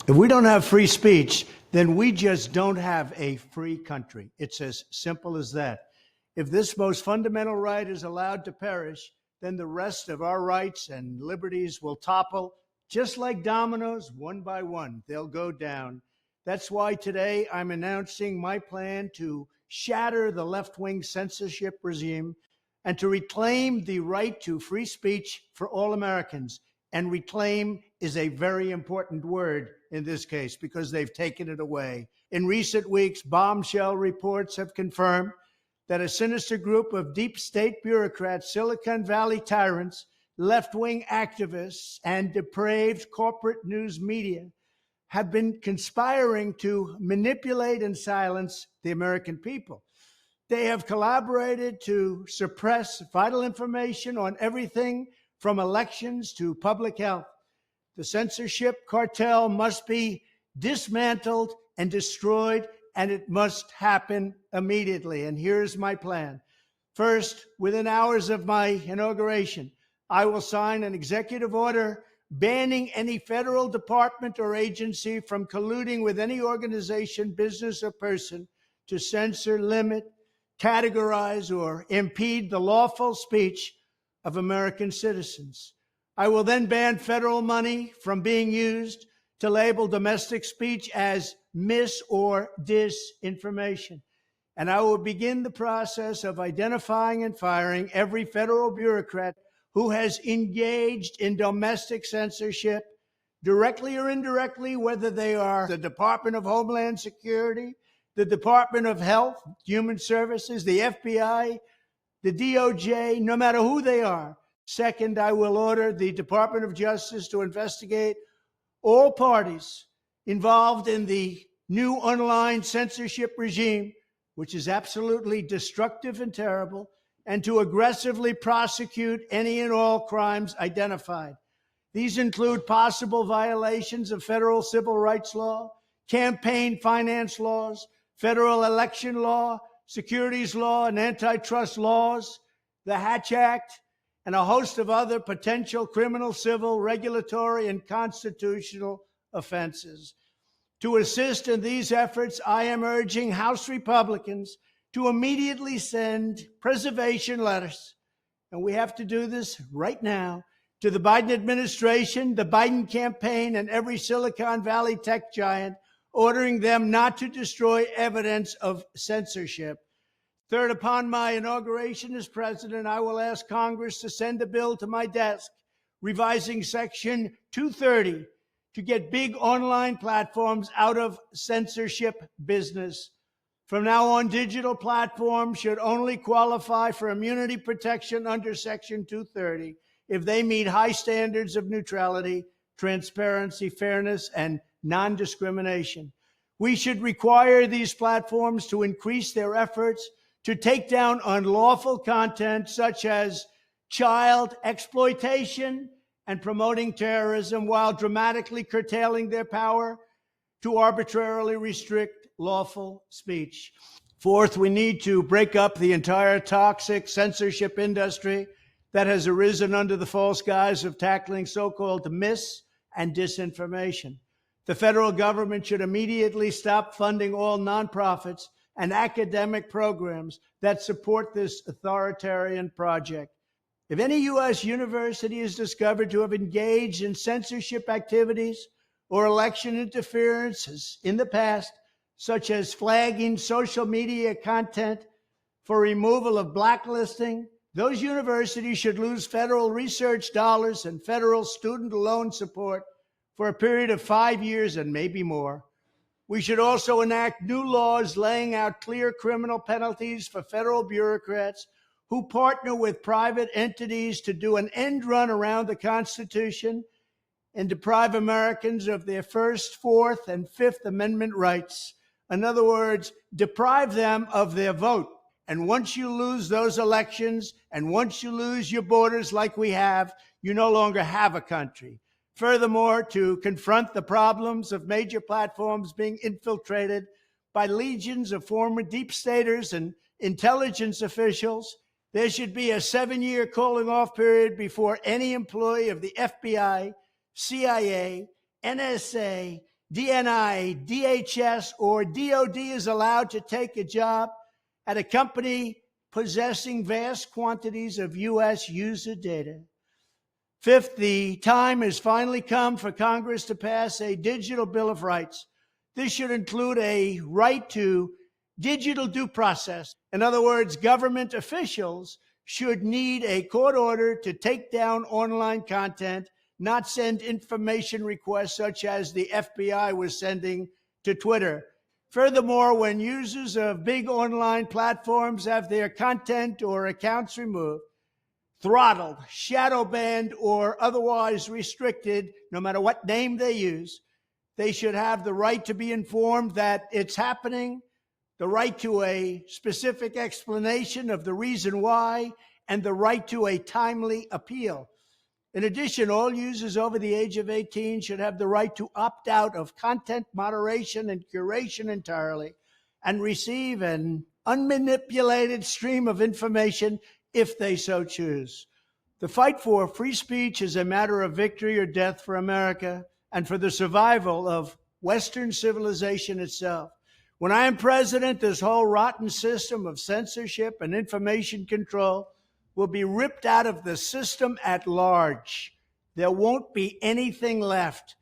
If we don't have free speech, then we just don't have a free country. It's as simple as that. If this most fundamental right is allowed to perish, then the rest of our rights and liberties will topple just like dominoes, one by one. They'll go down. That's why today I'm announcing my plan to shatter the left-wing censorship regime and to reclaim the right to free speech for all Americans. And reclaim is a very important word in this case because they've taken it away. In recent weeks, bombshell reports have confirmed that a sinister group of deep state bureaucrats, Silicon Valley tyrants, left-wing activists, and depraved corporate news media have been conspiring to manipulate and silence the American people. They have collaborated to suppress vital information on everything from elections to public health. The censorship cartel must be dismantled and destroyed, and it must happen immediately. And here's my plan. First, within hours of my inauguration, I will sign an executive order banning any federal department or agency from colluding with any organization, business, or person to censor, limit, categorize, or impede the lawful speech of American citizens. I will then ban federal money from being used to label domestic speech as mis or disinformation. And I will begin the process of identifying and firing every federal bureaucrat who has engaged in domestic censorship, directly or indirectly, whether they are the Department of Homeland Security, the Department of Health, Human Services, the FBI, the DOJ, no matter who they are. Second, I will order the Department of Justice to investigate all parties involved in the new online censorship regime, which is absolutely destructive and terrible, and to aggressively prosecute any and all crimes identified. These include possible violations of federal civil rights law, campaign finance laws, federal election law, securities law, and antitrust laws, the Hatch Act, and a host of other potential criminal, civil, regulatory, and constitutional offenses. To assist in these efforts, I am urging House Republicans to immediately send preservation letters, and we have to do this right now, to the Biden administration, the Biden campaign, and every Silicon Valley tech giant, ordering them not to destroy evidence of censorship. Third, upon my inauguration as president, I will ask Congress to send a bill to my desk revising Section 230 to get big online platforms out of censorship business. From now on, digital platforms should only qualify for immunity protection under Section 230 if they meet high standards of neutrality, transparency, fairness, and non-discrimination. We should require these platforms to increase their efforts to take down unlawful content such as child exploitation and promoting terrorism, while dramatically curtailing their power to arbitrarily restrict lawful speech. Fourth, we need to break up the entire toxic censorship industry that has arisen under the false guise of tackling so-called mis- and disinformation. The federal government should immediately stop funding all nonprofits and academic programs that support this authoritarian project. If any U.S. university is discovered to have engaged in censorship activities or election interferences in the past, such as flagging social media content for removal of blacklisting, those universities should lose federal research dollars and federal student loan support for a period of 5 years and maybe more. We should also enact new laws laying out clear criminal penalties for federal bureaucrats who partner with private entities to do an end run around the Constitution and deprive Americans of their First, Fourth, and Fifth Amendment rights. In other words, deprive them of their vote. And once you lose those elections, and once you lose your borders like we have, you no longer have a country. Furthermore, to confront the problems of major platforms being infiltrated by legions of former deep staters and intelligence officials, there should be a 7-year cooling off period before any employee of the FBI, CIA, NSA, DNI, DHS, or DOD is allowed to take a job at a company possessing vast quantities of U.S. user data. Fifth, the time has finally come for Congress to pass a digital Bill of Rights. This should include a right to digital due process. In other words, government officials should need a court order to take down online content, not send information requests such as the FBI was sending to Twitter. Furthermore, when users of big online platforms have their content or accounts removed, throttled, shadow banned, or otherwise restricted, no matter what name they use, they should have the right to be informed that it's happening, the right to a specific explanation of the reason why, and the right to a timely appeal. In addition, all users over the age of 18 should have the right to opt out of content moderation and curation entirely and receive an unmanipulated stream of information if they so choose. The fight for free speech is a matter of victory or death for America and for the survival of Western civilization itself. When I am president, this whole rotten system of censorship and information control will be ripped out of the system at large. There won't be anything left.